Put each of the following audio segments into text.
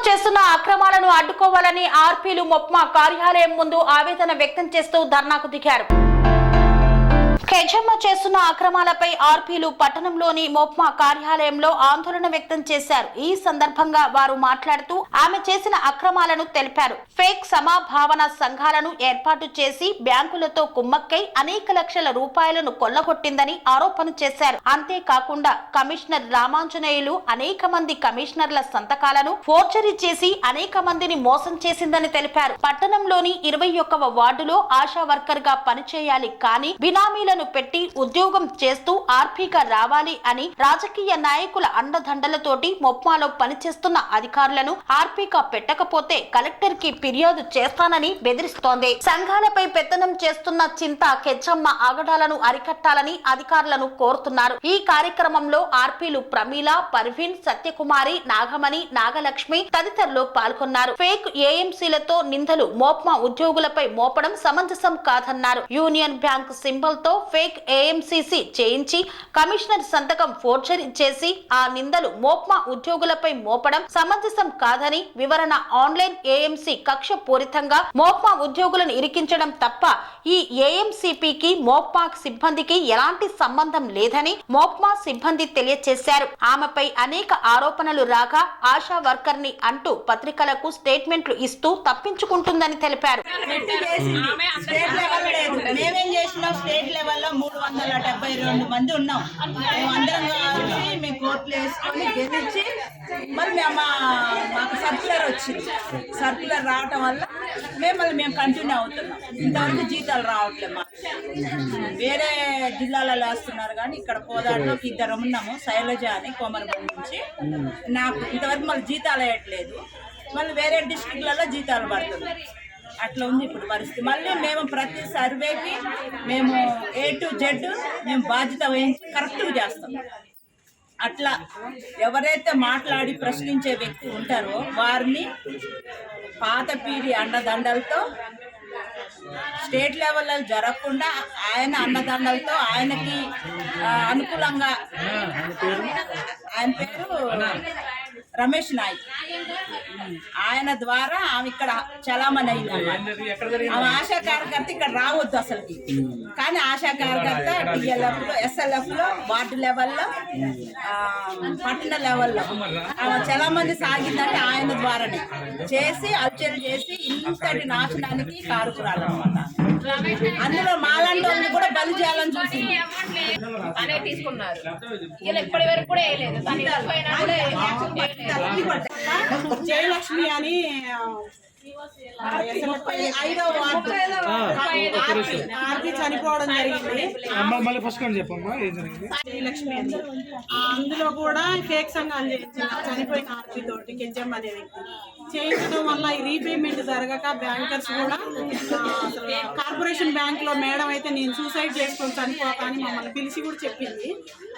చేస్తున్న అక్రమాలను అడ్డుకోవాలని ఆర్పీలు మొప్మా కార్యాలయం ముందు ఆవేదన వ్యక్తం చేస్తూ ధర్నాకు దిగారు. కెజమ్మ చేస్తున్న అక్రమాలపై ఆర్పీలు పట్టణంలోని మొప్మా కార్యాలయంలో ఆందోళన వ్యక్తం చేశారు. ఈ సందర్భంగా వారు మాట్లాడుతూ ఆమె చేసిన అక్రమాలను తెలిపారు. ఫేక్ సమాభావన సంఘాలను ఏర్పాటు చేసి బ్యాంకులతో కుమ్మక్కై అనేక లక్షల రూపాయలను కొల్లగొట్టిందని ఆరోపణ చేశారు. అంతేకాకుండా కమిషనర్ రామాంజనేయులు అనేక మంది కమిషనర్ల సంతకాలను ఫోర్జరీ చేసి అనేక మందిని మోసం చేసిందని తెలిపారు. పట్టణంలోని 21వ వార్డులో ఆశా వర్కర్ గా పనిచేయాలి, కానీ బినామీలను పెట్టి ఉద్యోగం చేస్తూ ఆర్పీగా రావాలి అని రాజకీయ నాయకుల అండదండలతోటి మొప్మాలో పనిచేస్తున్న అధికారులను ఆర్పీగా పెట్టకపోతే కలెక్టర్ కి ఫిర్యాదు చేస్తానని బెదిరిస్తోంది. సంఘాలపై పెత్తనం చేస్తున్న చింత కెచ్చమ్మ ఆగడాలను అరికట్టాలని అధికారులను కోరుతున్నారు. ఈ కార్యక్రమంలో ఆర్పీలు ప్రమీల, పర్వీన్, సత్యకుమారి, నాగమణి, నాగలక్ష్మి తదితరులు పాల్గొన్నారు. ఫేక్ ఏఎంసీలతో నిందలు మొప్మా ఉద్యోగులపై మోపడం సమంజసం కాదన్నారు. యూనియన్ బ్యాంక్ సింబల్ తో ఫేక్ ఏఎంసీసీ చేయించి కమిషనర్ సంతకం ఫోర్జరీ చేసి ఆ నిందలు మోప్మా ఉద్యోగులపై మోపడం సమంజసం కాదని వివరణ. ఆన్లైన్ ఏఎంసీ కక్ష పూరితంగా మోప్మా ఉద్యోగులను ఇరికించడం తప్ప ఈ ఏఎంసీపీకి మోప్మా సిబ్బందికి ఎలాంటి సంబంధం లేదని మోప్మా సిబ్బంది తెలియజేశారు. ఆమెపై అనేక ఆరోపణలు రాగా ఆశా వర్కర్ ని అంటూ పత్రికలకు స్టేట్మెంట్లు ఇస్తూ తప్పించుకుంటుందని తెలిపారు. స్టేట్ లెవెల్లో 372 మంది ఉన్నాం. మేమందరం కలిసి మేము కోర్టులు వేసుకొని గెలిచి మరి మాకు సర్కులర్ వచ్చింది. సర్కులర్ రావటం వల్ల మేము కంటిన్యూ అవుతున్నాం. ఇంతవరకు జీతాలు రావట్లేదు. మాకు వేరే జిల్లాలలో వేస్తున్నారు, కానీ ఇక్కడ కోదాడలో 2 ఉన్నాము. శైలజ అని కోమరబండి నుంచి. నాకు ఇంతవరకు మళ్ళీ జీతాలు వేయట్లేదు. మళ్ళీ వేరే డిస్ట్రిక్ట్లలో జీతాలు పడుతున్నాయి. అట్లా ఉంది ఇప్పుడు పరిస్థితి. మళ్ళీ మేము ప్రతి సర్వేకి మేము A to Z మేము బాధ్యత వహించి కరెక్ట్గా చేస్తాం. అట్లా ఎవరైతే మాట్లాడి ప్రశ్నించే వ్యక్తి ఉంటారో వారిని పాత పీడి అండదండలతో స్టేట్ లెవెల్లో జరగకుండా ఆయన అండదండలతో ఆయనకి అనుకూలంగా, ఆయన పేరు రమేష్ నాయక్, ఆయన ద్వారా ఆమె ఇక్కడ చలామణి అయింది. ఆమె ఆశా కార్యకర్త ఇక్కడ రావద్దు అసలుకి, కానీ ఆశా కార్యకర్త DLF లో, SLF లో, వార్డు లెవెల్లో, పట్టణ లెవెల్లో ఆమె చలామణి సాగిందంటే ఆయన ద్వారానే చేసి అర్చన చేసి ఇంతటి నాశనానికి కారుకురాలు అనమాట. అందులో మాలాంటి వాళ్ళని కూడా బలి చేయాలని చూసి తీసుకున్నారు. ఇప్పటి వరకు కూడా జయలక్ష్మి అని 5వ వార్డు ఆర్పీ చనిపోవడం జరిగింది. జయలక్ష్మి అని అందులో కూడా ఫేక్ సంఘాలు చేయించారు. చనిపోయిన ఆర్పీ తోటి కెజమ్మ అనే వ్యక్తి చేయించడం వల్ల ఈ రీపేమెంట్ జరగక బ్యాంకర్స్ కూడా కార్పొరేషన్ బ్యాంక్ లో మేడం అయితే నేను సూసైడ్ చేసుకొని చనిపోతా అని మమ్మల్ని పిలిచి కూడా చెప్పింది.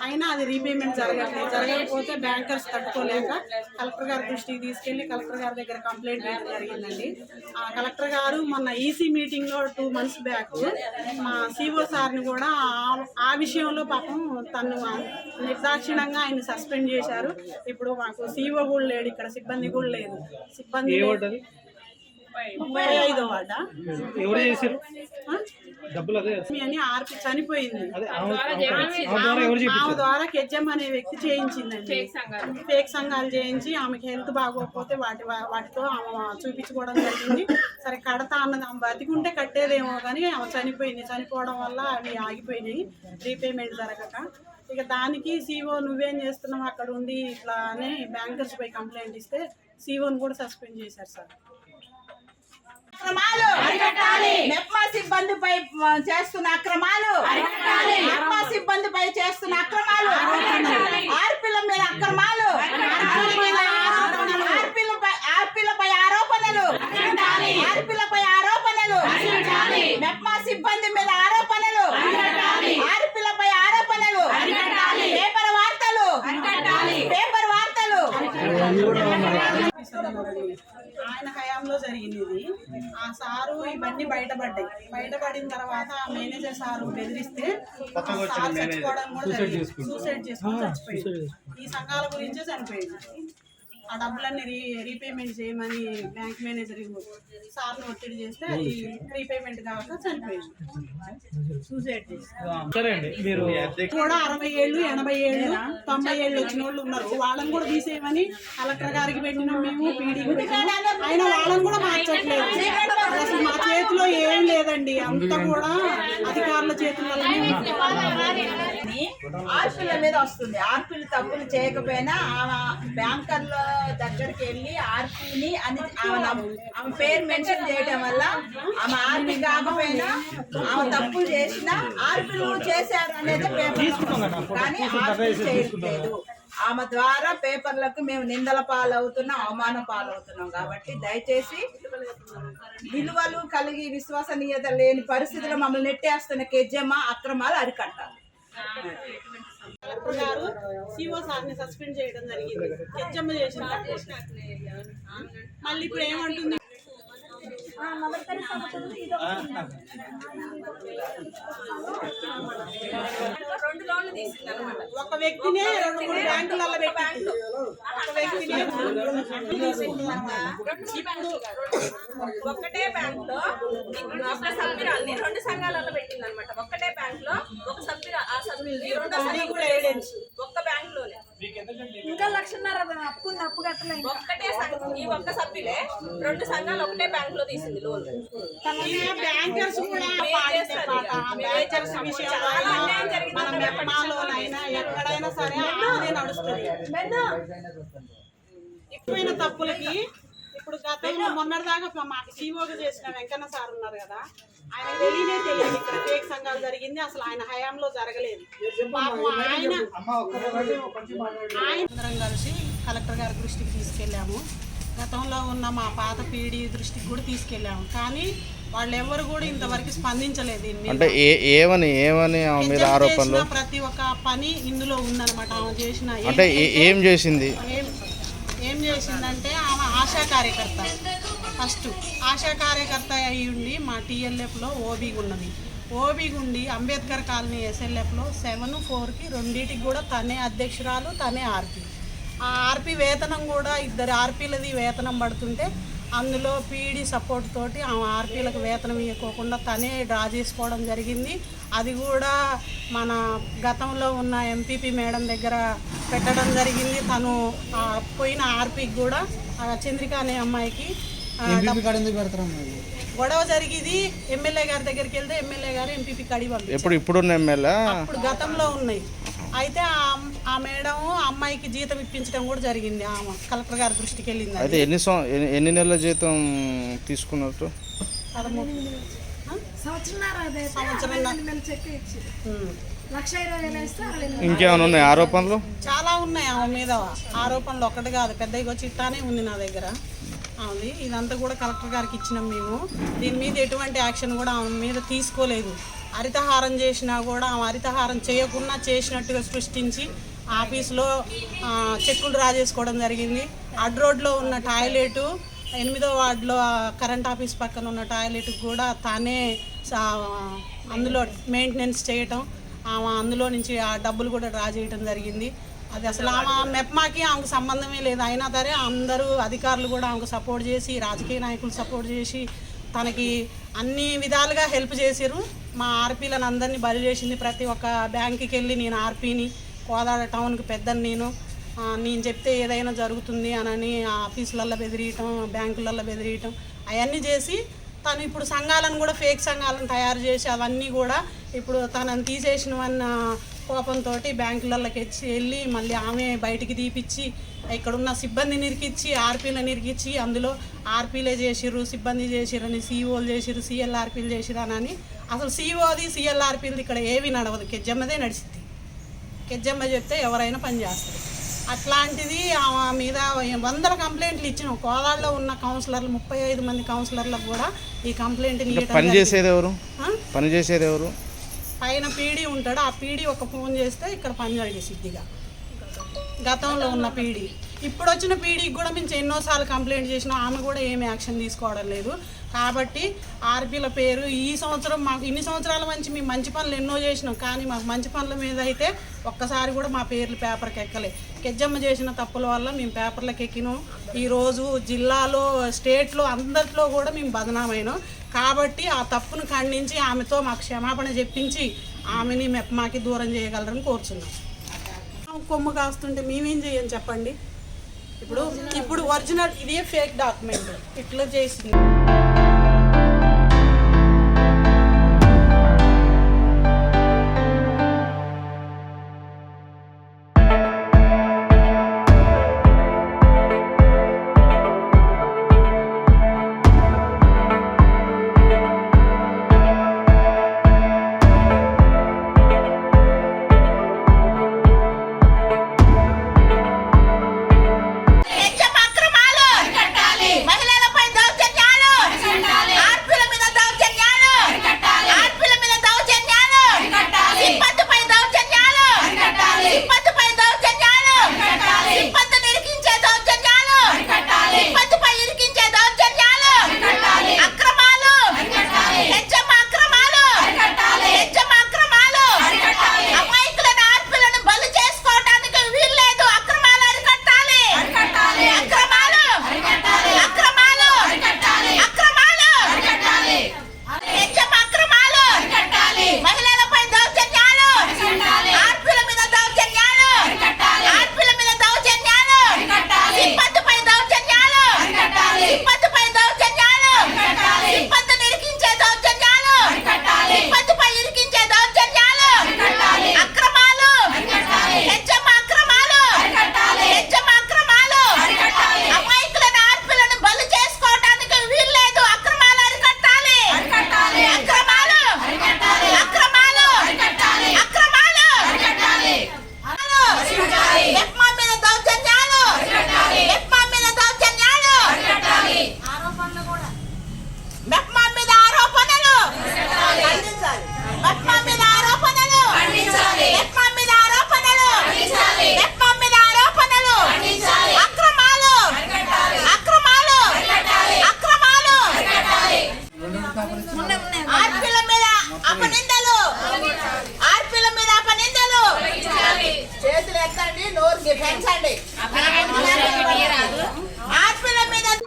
అయినా అది రీపేమెంట్ జరగకపోతే బ్యాంకర్స్ తట్టుకోలేక కలెక్టర్ గారి దృష్టికి తీసుకెళ్లి కలెక్టర్ గారి దగ్గర కంప్లైంట్ చేయడం జరిగిందండి. ఆ కలెక్టర్ గారు మొన్న ఈసీ మీటింగ్ లో 2 months బ్యాక్ మా సిఓ సార్ని కూడా ఆ విషయంలో పాపం తను నిర్దాక్షిణంగా ఆయన సస్పెండ్ చేశారు. ఇప్పుడు మాకు సిఓ కూడా లేడు, ఇక్కడ సిబ్బంది కూడా లేదు. సిబ్బంది 35వ వార్డా అని ఆర్పి చనిపోయింది. ఆమె ద్వారా కెజమ్ అనే వ్యక్తి చేయించిందండి. ఫేక్ సంఘాలు చేయించి ఆమెకి హెల్త్ బాగోకపోతే వాటితో ఆమె చూపించుకోవడం జరిగింది. సరే కడతా అన్నది, ఆమె బతికుంటే కట్టేదేమో కానీ ఆమె చనిపోయింది. చనిపోవడం వల్ల అవి ఆగిపోయినాయి రీపేమెంట్ జరగక. ఇక దానికి సిఓ నువ్వేం చేస్తున్నావు అక్కడ ఉండి ఇట్లా అని బ్యాంకర్స్ పై కంప్లైంట్ ఇస్తే సిఓని కూడా సస్పెండ్ చేశారు సార్. మెప్మా సిబ్బందిపై చేస్తున్న అక్రమాలు, మెప్మా సిబ్బందిపై చేస్తున్న అక్రమాలు, ఆర్పీల మీద అక్రమాలు, ఆర్పీలపై ఆరోపణలు, ఆర్పీలపై ఆరోపణలు, మెప్మా సిబ్బంది మీద ఆరోపణలు, ఆర్పీలపై ఆరోపణలు, పేపర్ వార్తలు ఆయన హయాంలో జరిగింది ఇది. ఆ సారు ఇవన్నీ బయటపడిన తర్వాత ఆ మేనేజర్ సారు బెదిరిస్తే సార్ చచ్చిపోవడం కూడా జరిగింది. సూసైడ్ చేసుకుని చచ్చిపోయింది. ఈ సంఘాల గురించే చనిపోయింది. ఆ డబ్బులన్నీ రీపేమెంట్ చేయమని బ్యాంక్ మేనేజర్ సార్ని ఒత్తిడి చేస్తే అది రీపేమెంట్ కాక చనిపోయింది. సూసైడ్ కూడా 60 ఏళ్ళు 80 ఏళ్ళు 90 ఏళ్ళు వచ్చిన వాళ్ళు ఉన్నారు. వాళ్ళని కూడా తీసేయమని కలెక్టర్ గారికి పెట్టినాం, మేము పీడీకి పెట్టినాం. ఆయన వాళ్ళని కూడా మార్చట్లేదు. అసలు మా చేతిలో ఏం లేదండి, అంతా కూడా అధికారుల చేతుల్లోనే ఆర్పీల మీద వస్తుంది. ఆర్పీలు తప్పులు చేయకపోయినా ఆమె బ్యాంకర్ల దగ్గరికి వెళ్ళి ఆర్పీని అని ఆమె పేరు మెన్షన్ చేయడం వల్ల ఆమె ఆర్పీ కాకపోయినా ఆమె తప్పులు చేసినా ఆర్పీలు చేశారు అనేది పేపర్, కానీ ఆర్పీలు చేయట్లేదు. ఆమె ద్వారా పేపర్లకు మేము నిందల పాలవుతున్నాం, అవమాన పాలవుతున్నాం. కాబట్టి దయచేసి విలువలు కలిగి విశ్వసనీయత లేని పరిస్థితుల్లో మమ్మల్ని నెట్టేస్తున్న కెజ్జమ్మ అక్రమాలు అరికట్టాలి. కలెక్టర్ గారు సిఓ సార్ని సస్పెండ్ చేయడం జరిగింది. కెజ్జమ్మ చేసిన మళ్ళీ ఇప్పుడు ఏమంటుంది, ఒక వ్యక్తినే 2-3 బ్యాంకులలో పెట్టింది. ఒక వ్యక్తినే ఒక్కటే బ్యాంక్ లో ఒక సభ్యురాల్ని 2 సంఘాలలో పెట్టింది అనమాట. ఒక్కటే బ్యాంక్ లో ఒక సభ్యురా ఆ సభ్యుల్ని 2 సంఘాలు ఒక్క బ్యాంక్ లోనే ఇంకా 1,00,000 అప్పు కట్టలేదు. ఒక్కటే ఈ ఒక్క సభ్యులే 2 సంఘాలు ఒకటే బ్యాంక్ లో తీసింది లోన్. బ్యాంకర్స్ కూడా బ్యాంకర్స్ విషయంలో మన మెప్మాలోనైనా ఎక్కడైనా సరే అదే నడుస్తుంది. ఎక్కువైన తప్పులకి ఇప్పుడు గతంలో మొన్నటిదాకా మాకు సీఓగా చేసిన వెంకన్న సార్ ఉన్నారు కదా, ఆయన తెలియదు ఇక్కడ ఫేక్ సంఘాలు జరిగింది, అసలు ఆయన హయాంలో జరగలేదు. ఆయన అందరం కలిసి కలెక్టర్ గారి దృష్టికి తీసుకెళ్ళాము. గతంలో ఉన్న మా పాత పీడీ దృష్టికి కూడా తీసుకెళ్ళాము, కానీ వాళ్ళు ఎవరు కూడా ఇంతవరకు స్పందించలేదు. అంటే ఏమని మీద ఆరోపణలు ప్రతి ఒక్క పని ఇందులో ఉందన్నమాట. ఆమె చేసిన అంటే ఏం చేసింది, ఏం చేసిందంటే ఆమె ఆశా కార్యకర్త, ఫస్ట్ ఆశా కార్యకర్త అయి ఉండి మా టీఎల్ఎఫ్లో ఓబీగా ఉన్నది. ఓబీగా ఉండి అంబేద్కర్ కాలనీ ఎస్ఎల్ఎఫ్లో 7-4కి రెండింటికి కూడా తనే అధ్యక్షురాలు, తనే ఆర్పీ. ఆ ఆర్పీ వేతనం కూడా 2 ఆర్పీలది వేతనం పడుతుంటే అందులో పీడీ సపోర్ట్ తోటి ఆమె ఆర్పీలకు వేతనం ఇవ్వకోకుండా తనే డ్రా చేసుకోవడం జరిగింది. అది కూడా మన గతంలో ఉన్న ఎంపీపీ మేడం దగ్గర పెట్టడం జరిగింది. తను పోయిన ఆర్పీకి కూడా చంద్రిక అనే అమ్మాయికి గొడవ జరిగింది. ఎమ్మెల్యే గారి దగ్గరికి వెళ్తే ఎమ్మెల్యే గారు ఎంపీపీ కడి పంపించారు. ఇప్పుడు గతంలో ఉన్నాయి. అయితే ఆ మేడం అమ్మాయికి జీతం ఇప్పించడం కూడా జరిగింది. ఆమె కలెక్టర్ గారి దృష్టికి వెళ్ళింది. అయితే ఎన్ని నెలల జీతం తీసుకున్నట్టు? ఇంకేమైనా ఉన్నాయి ఆరోపణలు? చాలా ఉన్నాయి ఆమె మీద ఆరోపణలు, ఒకటి కాదు, పెద్దగా చిట్టానే ఉంది నా దగ్గర. అది ఇదంతా కూడా కలెక్టర్ గారికి ఇచ్చినాం మేము. దీని మీద ఎటువంటి యాక్షన్ కూడా ఆమె మీద తీసుకోలేదు. హరితహారం చేసినా కూడా ఆమె హరితహారం చేయకుండా చేసినట్టుగా సృష్టించి ఆఫీస్లో చెక్కులు డ్రా చేసుకోవడం జరిగింది. అడ్ రోడ్లో ఉన్న టాయిలెటు 8వ వార్డులో కరెంట్ ఆఫీస్ పక్కన ఉన్న టాయిలెట్కి కూడా తానే అందులో మెయింటెనెన్స్ చేయటం, ఆమె అందులో నుంచి ఆ డబ్బులు కూడా డ్రా చేయటం జరిగింది. అది అసలు ఆమె మెప్మాకి ఆమెకు సంబంధమే లేదు. అయినా సరే అందరూ అధికారులు కూడా ఆమెకు సపోర్ట్ చేసి, రాజకీయ నాయకులు సపోర్ట్ చేసి తనకి అన్ని విధాలుగా హెల్ప్ చేశారు. మా ఆర్పీలను అందరినీ బలి చేసింది. ప్రతి ఒక్క బ్యాంకుకి వెళ్ళి నేను ఆర్పీని, కోదాడ టౌన్కి పెద్దని నేను చెప్తే ఏదైనా జరుగుతుంది అని ఆఫీసులలో బెదిరియటం, బ్యాంకులలో బెదిరియటం అవన్నీ చేసి తను ఇప్పుడు సంఘాలను కూడా ఫేక్ సంఘాలను తయారు చేసి అవన్నీ కూడా ఇప్పుడు తనని తీసేసినవన్న కోపంతో బ్యాంకులలోకి వెళ్ళి మళ్ళీ ఆమె బయటికి తీపిచ్చి ఇక్కడున్న సిబ్బందిని ఇరికిచ్చి ఆర్పీలను ఇరికిచ్చి అందులో ఆర్పీలే చేసిర్రు, సిబ్బంది చేసిరని, సీఓలు చేసిర్రు, సిఎల్ఆర్పీలు చేసిరని. అసలు సీఓది సిఎల్ఆర్పీలది ఇక్కడ ఏవి నడవదు, కెజ్జమ్మదే నడిచింది. కెజ్జమ్మ చెప్తే ఎవరైనా పని చేస్తారు. అట్లాంటిది ఆమె మీద 100 కంప్లైంట్లు ఇచ్చినాం. కోదాడలో ఉన్న కౌన్సిలర్లు 35 మంది కౌన్సిలర్లకు కూడా ఈ కంప్లైంట్ని పనిచేసేది ఎవరు? పైన పీడీ ఉంటాడు. ఆ పీడీ ఒక ఫోన్ చేస్తే ఇక్కడ పని జరిగేసిద్దిగా. గతంలో ఉన్న పీడీ, ఇప్పుడు వచ్చిన పీడీకి కూడా మేము ఎన్నోసార్లు కంప్లైంట్ చేసినాం. ఆమె కూడా ఏమి యాక్షన్ తీసుకోవడం లేదు. కాబట్టి ఆర్పీల పేరు ఈ సంవత్సరం మాకు ఇన్ని సంవత్సరాల నుంచి మేము మంచి పనులు ఎన్నో చేసినాం, కానీ మాకు మంచి పనుల మీద అయితే ఒక్కసారి కూడా మా పేర్లు పేపర్కి ఎక్కలే. కెజ్జమ్మ చేసిన తప్పుల వల్ల మేము పేపర్లకు ఎక్కినాం. ఈరోజు జిల్లాలో స్టేట్లో అందరిలో కూడా మేము బదనామైనాం. కాబట్టి ఆ తప్పును ఖండించి ఆమెతో మాకు క్షమాపణ చెప్పించి ఆమెని మెప్మాకి దూరం చేయగలరని కోరుచున్నాం. కొమ్ము కాస్తుంటే మేమేం చేయం చెప్పండి. ఇప్పుడు ఒరిజినల్ ఇదే ఫేక్ డాక్యుమెంట్ ఇట్లా చేసింది.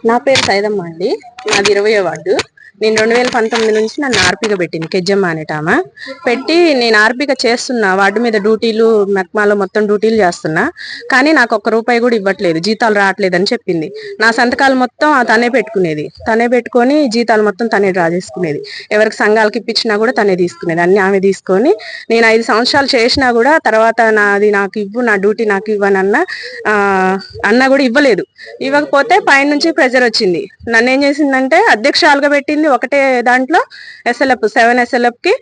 నా పేరు సైదమ్మ అండి. నాది 20వ వార్డు. నేను 2019 నుంచి నన్ను ఆర్పీగా పెట్టింది కెజ్జమ్మ అనేటామా పెట్టి నేను ఆర్పీగా చేస్తున్నా. వార్డు మీద డ్యూటీలు మెక్మాలో మొత్తం డ్యూటీలు చేస్తున్నా. కానీ నాకు ఒక్క రూపాయి కూడా ఇవ్వట్లేదు, జీతాలు రావట్లేదని చెప్పింది. నా సంతకాలు మొత్తం తనే పెట్టుకునేది, తనే పెట్టుకొని జీతాలు మొత్తం తనే డ్రా చేసుకునేది. ఎవరికి సంఘాలకి ఇప్పించినా కూడా తనే తీసుకునేది, అన్ని ఆమె తీసుకొని. నేను 5 సంవత్సరాలు చేసినా కూడా తర్వాత నాది నాకు ఇవ్వు, నా డ్యూటీ నాకు ఇవ్వని అన్న కూడా ఇవ్వలేదు. ఇవ్వకపోతే పైన నుంచి ప్రెజర్ వచ్చింది. నన్ను ఏం చేసిందంటే అధ్యక్షురాలుగా పెట్టింది. ఒకటే దాంట్లో SLF 7 SLF కి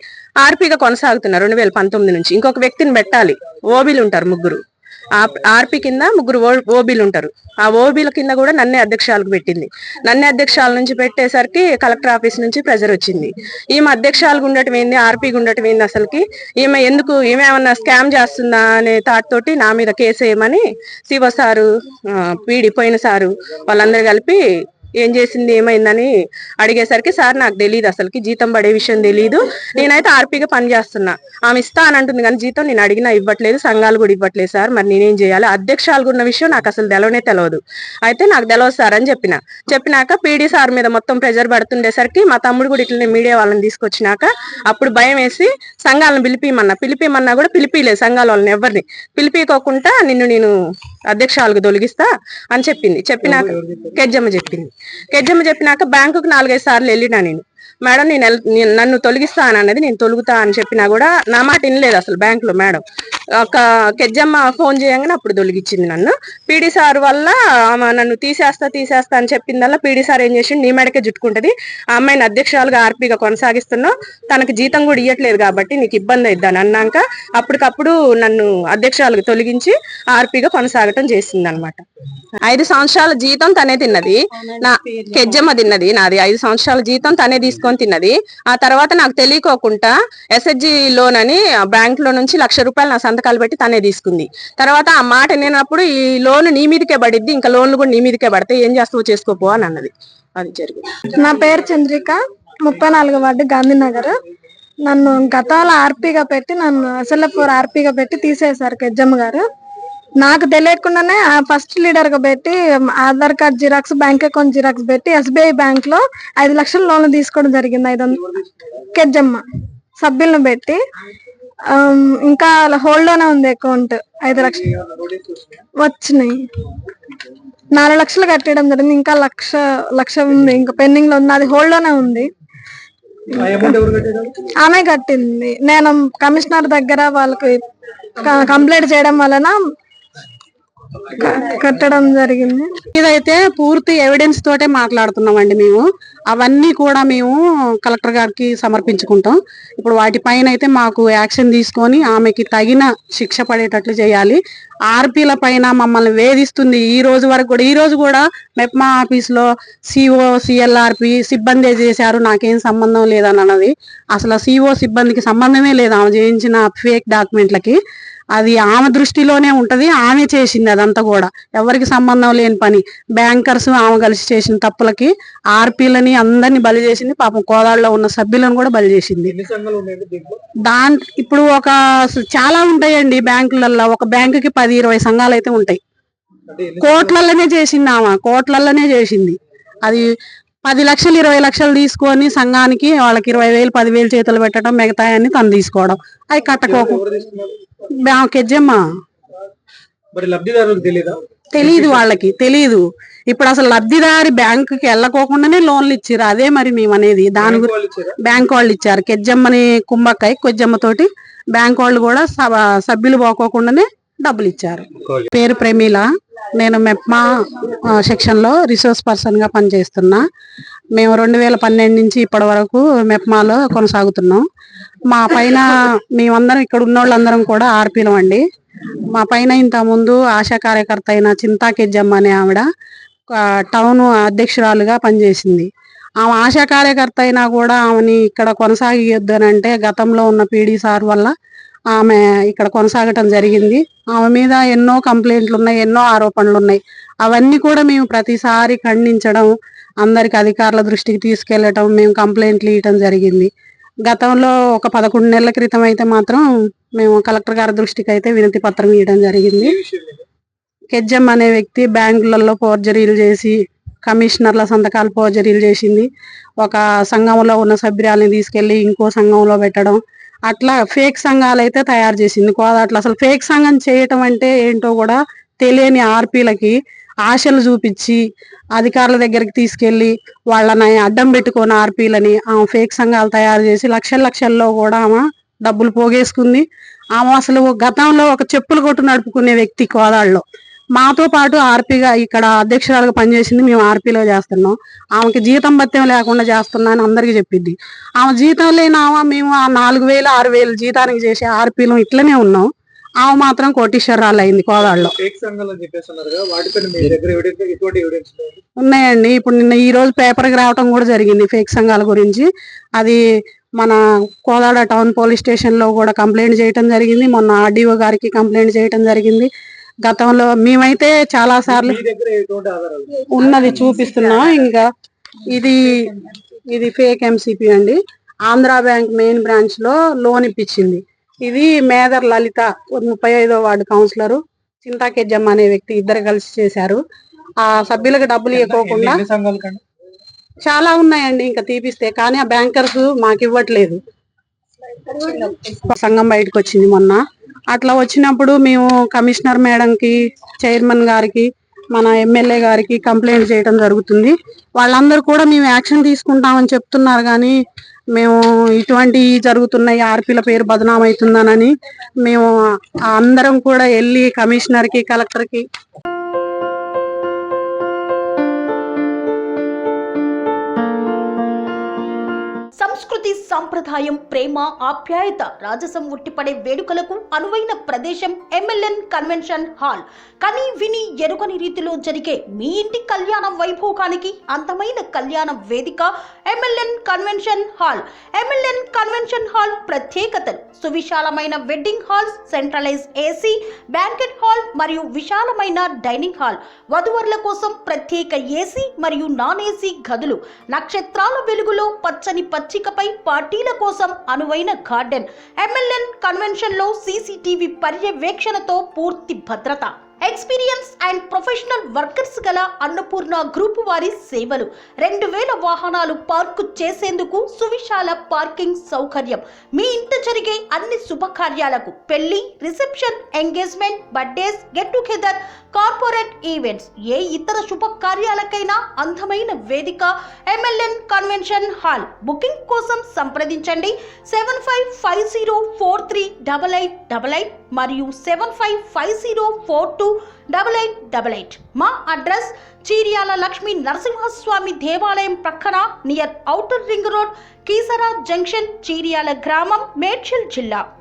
ఆర్పీగా కొనసాగుతున్నారు 2019 నుంచి. ఇంకొక వ్యక్తిని పెట్టాలి, ఓబీలు ఉంటారు 3. ఆర్పీ కింద 3 ఓబీలు ఉంటారు. ఆ ఓబీల కింద కూడా నన్నే అధ్యక్షురాలకు పెట్టింది. నన్నే అధ్యక్షురాల నుంచి పెట్టేసరికి కలెక్టర్ ఆఫీస్ నుంచి ప్రెజర్ వచ్చింది. ఈమె అధ్యక్షురాలుగా ఉండటం ఏంది, ఆర్పీగా ఉండటం ఏంది, అసలుకి ఈమె ఏమన్నా స్కామ్ చేస్తుందా అనే థాట్ తోటి నా మీద కేసు వేయమని సిఓ సారు, పీడి పోయిన సారు వాళ్ళందరూ కలిపి ఏం చేసింది ఏమైందని అడిగేసరికి, సార్ నాకు తెలియదు, అసలుకి జీతం పడే విషయం తెలియదు, నేనైతే ఆర్పీగా పని చేస్తున్నా, ఆమె ఇస్తా అని అంటుంది కానీ జీతం నేను అడిగినా ఇవ్వట్లేదు, సంఘాలు కూడా ఇవ్వట్లేదు సార్, మరి నేనేం చేయాలి, అధ్యక్షురాలు ఉన్న విషయం నాకు అసలు తెలియదు, అయితే నాకు తెలియదు సార్ అని చెప్పినాక పీడీ సార్ మీద మొత్తం ప్రెజర్ పడుతుండేసరికి మా తమ్ముడు కూడా ఇట్లనే మీడియా వాళ్ళని తీసుకొచ్చినాక అప్పుడు భయం వేసి సంఘాలను పిలిపిమన్నా కూడా పిలిపిలేదు. సంఘాల వాళ్ళని ఎవరిని పిలిపికోకుండా నేను అధ్యక్షురాలకు తొలగిస్తా అని చెప్పినాక కెజ్జమ్మ చెప్పినాక బ్యాంకుకు 4-5 సార్లు వెళ్ళినా నేను. మేడం నన్ను తొలగిస్తా అని అన్నది, నేను తొలుగుతా అని చెప్పినా కూడా నా మాట వినలేదు అసలు బ్యాంకులో. మేడం ఒక కెజ్జమ్మ ఫోన్ చేయగానే అప్పుడు తొలగించింది నన్ను. పీడీ సార్ వల్ల నన్ను తీసేస్తా అని చెప్పిందల్లా పీడీ సార్ ఏం చేసిండు, నీ మేడకే జుట్టుకుంటది, ఆ అమ్మాయిని అధ్యక్షురాలుగా ఆర్పీగా కొనసాగిస్తున్నావు, తనకు జీతం కూడా ఇవ్వట్లేదు కాబట్టి నీకు ఇబ్బంది అయిద్దాని అన్నాక అప్పటికప్పుడు నన్ను అధ్యక్షురాలుగా తొలగించి ఆర్పీగా కొనసాగటం చేసింది అనమాట. 5 సంవత్సరాల జీతం తనే తిన్నది, నా కెజ్జమ్మ తిన్నది, నాది 5 సంవత్సరాల జీతం తనే తీసుకొని తిన్నది. ఆ తర్వాత నాకు తెలియకోకుండా SHG లోన్ అని బ్యాంక్ లో నుంచి ₹1,00,000 నా సంతకాలు పెట్టి తనే తీసుకుంది. తర్వాత ఆ మాట నేనప్పుడు ఈ లోన్ నీ మీదకే పడిద్ది, ఇంకా లోన్లు కూడా నీ మీదకే పడతాయి, ఏం చేస్తావో చేసుకోపో అని అన్నది. అది జరిగింది. నా పేరు చంద్రిక, 34వ వార్డు గాంధీనగర్. నన్ను గతాల ఆర్పీగా పెట్టి, నన్ను SLF ఆర్పీగా పెట్టి తీసేశారు కెజ్జమ్మ గారు. నాకు తెలియకుండానే ఫస్ట్ లీడర్ గా పెట్టి Aadhaar card xerox, bank account xerox పెట్టి SBI బ్యాంక్ లో 5 లక్షల లోన్ తీసుకోవడం జరిగింది. 500 కెజ్జమ్మ సభ్యులను పెట్టి ఇంకా హోల్డ్ లోనే ఉంది అకౌంట్. 5 లక్షలు వచ్చినాయి. 4 లక్షలు కట్టడం జరిగింది. ఇంకా లక్ష ఉంది, ఇంకా పెండింగ్ లో ఉంది. అది హోల్డ్ లోనే ఉంది. ఆమె కట్టింది. నేను కమిషనర్ దగ్గర వాళ్ళకి కంప్లైంట్ చేయడం వలన కట్టడం జరిగింది. ఇదైతే పూర్తి ఎవిడెన్స్ తోటే మాట్లాడుతున్నామండి మేము. అవన్నీ కూడా మేము కలెక్టర్ గారికి సమర్పించుకుంటాం. ఇప్పుడు వాటిపైన అయితే మాకు యాక్షన్ తీసుకొని ఆమెకి తగిన శిక్ష పడేటట్లు చేయాలి. ఆర్పీల పైన మమ్మల్ని వేధిస్తుంది. ఈ రోజు కూడా మెప్మా ఆఫీస్ లో సిఓ సిఎల్ఆర్పి సిబ్బంది చేశారు, నాకేం సంబంధం లేదని అన్నది. అసలు సిఓ సిబ్బందికి సంబంధమే లేదు ఆమె చేయించిన ఫేక్ డాక్యుమెంట్లకి. అది ఆమె దృష్టిలోనే ఉంటది. ఆమె చేసింది అదంతా కూడా, ఎవరికి సంబంధం లేని పని. బ్యాంకర్స్ ఆమె కలిసి చేసిన తప్పులకి ఆర్పీలని అందరినీ బలి చేసింది. పాపం కోదాడలో ఉన్న సభ్యులను కూడా బలి చేసింది. ఇప్పుడు చాలా ఉంటాయండి బ్యాంకులలో. ఒక బ్యాంకుకి 10-20 సంఘాలు అయితే ఉంటాయి. కోట్లలోనే చేసింది ఆమె, కోట్లలోనే చేసింది. అది 10 లక్షలు 20 లక్షలు తీసుకొని సంఘానికి వాళ్ళకి 20,000 10,000 చేతులు పెట్టడం, మిగతాయన్ని తను తీసుకోవడం. అవి కెజ్జమ్మా తెలీదు, వాళ్ళకి తెలీదు. ఇప్పుడు అసలు లబ్ధిదారి బ్యాంకుకి వెళ్ళకోకుండానే లోన్లు ఇచ్చారు. అదే మరి మేము అనేది. దాని గురించి బ్యాంక్ వాళ్ళు ఇచ్చారు. కెజ్జమ్మని కుంభక్కాయ కొజ్జమ్మ తోటి బ్యాంక్ వాళ్ళు కూడా సభ్యులు పోకోకుండానే డబ్బులు ఇచ్చారు. పేరు ప్రమీల. నేను మెప్మా సెక్షన్ లో రిసోర్స్ పర్సన్ గా పనిచేస్తున్నా. మేము 2012 నుంచి ఇప్పటి వరకు మెప్మాలో కొనసాగుతున్నాం. మా పైన మేమందరం ఇక్కడ ఉన్న వాళ్ళందరం కూడా ఆర్పీలం అండి. మా పైన ఇంత ముందు ఆశా కార్యకర్త అయిన చింతా కెజ్జమ్మ అనే ఆవిడ టౌన్ అధ్యక్షురాలుగా పనిచేసింది. ఆమె ఆశా కార్యకర్త అయినా కూడా ఆమెని ఇక్కడ కొనసాగియొద్దనంటే గతంలో ఉన్న పీడీ సార్ వల్ల ఆమె ఇక్కడ కొనసాగటం జరిగింది. ఆమె మీద ఎన్నో కంప్లైంట్లు ఉన్నాయి, ఎన్నో ఆరోపణలు ఉన్నాయి. అవన్నీ కూడా మేము ప్రతిసారి ఖండించడం, అందరికి అధికారుల దృష్టికి తీసుకెళ్లటం, మేము కంప్లైంట్లు ఇవ్వటం జరిగింది. గతంలో ఒక 11 నెలల క్రితం అయితే మాత్రం మేము కలెక్టర్ గారి దృష్టికి అయితే వినతి పత్రం ఇవ్వడం జరిగింది. కెజ్జమ్మ అనే వ్యక్తి బ్యాంకులలో ఫోర్జరీలు చేసి, కమిషనర్ల సంతకాలు ఫోర్జరీలు చేసింది. ఒక సంఘంలో ఉన్న సభ్యురాలని తీసుకెళ్లి ఇంకో సంఘంలో పెట్టడం, అట్లా ఫేక్ సంఘాలు అయితే తయారు చేసింది. అట్లా అసలు ఫేక్ సంఘం చేయటం అంటే ఏంటో కూడా తెలియని ఆర్పీలకి ఆశలు చూపించి అధికారుల దగ్గరికి తీసుకెళ్లి వాళ్ళని అడ్డం పెట్టుకొని ఆర్పీలని ఆమె ఫేక్ సంఘాలు తయారు చేసి లక్షల్లో కూడా ఆమె డబ్బులు పోగేసుకుంది. ఆమె అసలు గతంలో ఒక చెప్పులు కొట్టు నడుపుకునే వ్యక్తి కోదాడలో. మాతో పాటు ఆర్పీగా ఇక్కడ అధ్యక్షురాలుగా పనిచేసింది. మేము ఆర్పీలో చేస్తున్నాం. ఆమెకి జీతం భత్యం లేకుండా చేస్తున్నా అని అందరికి చెప్పిద్ది. ఆమె జీతం లేని మేము ఆ 4,000 6,000 జీతానికి చేసే ఆర్పీలు ఇట్లనే ఉన్నాం. ఆమె మాత్రం కోటీశ్వరాలు అయింది కోదాడలో. ఉన్నాయండి. ఇప్పుడు నిన్న ఈ రోజు పేపర్కి రావటం కూడా జరిగింది ఫేక్ సంఘాల గురించి. అది మన కోదాడ టౌన్ పోలీస్ స్టేషన్ లో కూడా కంప్లైంట్ చేయటం జరిగింది. మొన్న ఆర్డీఓ గారికి కంప్లైంట్ చేయటం జరిగింది. గతంలో మేమైతే చాలా సార్లు ఉన్నది చూపిస్తున్నాం. ఇంకా ఇది ఫేక్ ఎంసీపీ అండి. ఆంధ్ర బ్యాంక్ మెయిన్ బ్రాంచ్ లో లోన్ ఇప్పించింది. ఇది మేదర్ లలిత 35వ వార్డు కౌన్సిలర్ చింతా కెజ్జమ్మ అనే వ్యక్తి ఇద్దరు కలిసి చేశారు. ఆ సభ్యులకు డబ్బులు ఇవ్వకోకుండా చాలా ఉన్నాయండి ఇంకా తీపిస్తే, కానీ ఆ బ్యాంకర్స్ మాకు ఇవ్వట్లేదు. సంఘం బయటకు వచ్చింది మొన్న. అట్లా వచ్చినప్పుడు మేము కమిషనర్ మేడంకి, చైర్మన్ గారికి, మన ఎమ్మెల్యే గారికి కంప్లైంట్ చేయడం జరుగుతుంది. వాళ్ళందరూ కూడా మేము యాక్షన్ తీసుకుంటామని చెప్తున్నారు, కానీ మేము ఇటువంటి జరుగుతున్నాయి, ఆర్పీల పేరు బదనామవుతుందనని మేము అందరం కూడా వెళ్ళి కమిషనర్ కి, కలెక్టర్ కి సంస్కృతి, సంప్రదాయం, ప్రేమ, ఆప్యాయత, రాజసం ఉట్టిపడే వేడుకలకు అనువైన ప్రదేశం MLN కన్వెన్షన్ హాల్. కని విని ఎరుగని రీతిలో జరిగే మీ ఇంటి కళ్యాణ వైభోగానికి అందమైన కళ్యాణ వేదిక MLN convention hall. MLN convention hall ప్రత్యేకతలు: సువిశాలమైన wedding halls, centralise AC banquet hall మరియు విశాలమైన డైనింగ్ హాల్, వధువరుల కోసం ప్రత్యేక AC మరియు నాన్ AC గదులు, నక్షత్రాల వెలుగులో పచ్చని పచ్చికపై పార్టీల కోసం అనువైన గార్డెన్. MLN కన్వెన్షన్ లో CCTV పర్యవేక్షణతో పూర్తి భద్రత. ఎక్స్పీరియన్స్ అండ్ ప్రొఫెషనల్ వర్కర్స్ గల అన్నపూర్ణ గ్రూప్ వారి సేవలు 2000 వాహనాలు పార్కు చేసేందుకు సువిశాల పార్కింగ్ సౌకర్యం. మీ ఇంట జరిగే అన్ని శుభకార్యాలకు, పెళ్లి, reception, engagement, birthdays, get together, corporate events, ఏ ఇతర శుభకార్యాలకైనా అందమైన వేదిక MLN కన్వెన్షన్ హాల్. బుకింగ్ కోసం సంప్రదించండి 7550438888 మరియు 7550428888. మా అడ్రస్ చీర్యాల లక్ష్మీ నరసింహస్వామి దేవాలయం ప్రక్కన near outer ring road, Keesara junction, Cheeryal గ్రామం, మేడ్చల్ జిల్లా.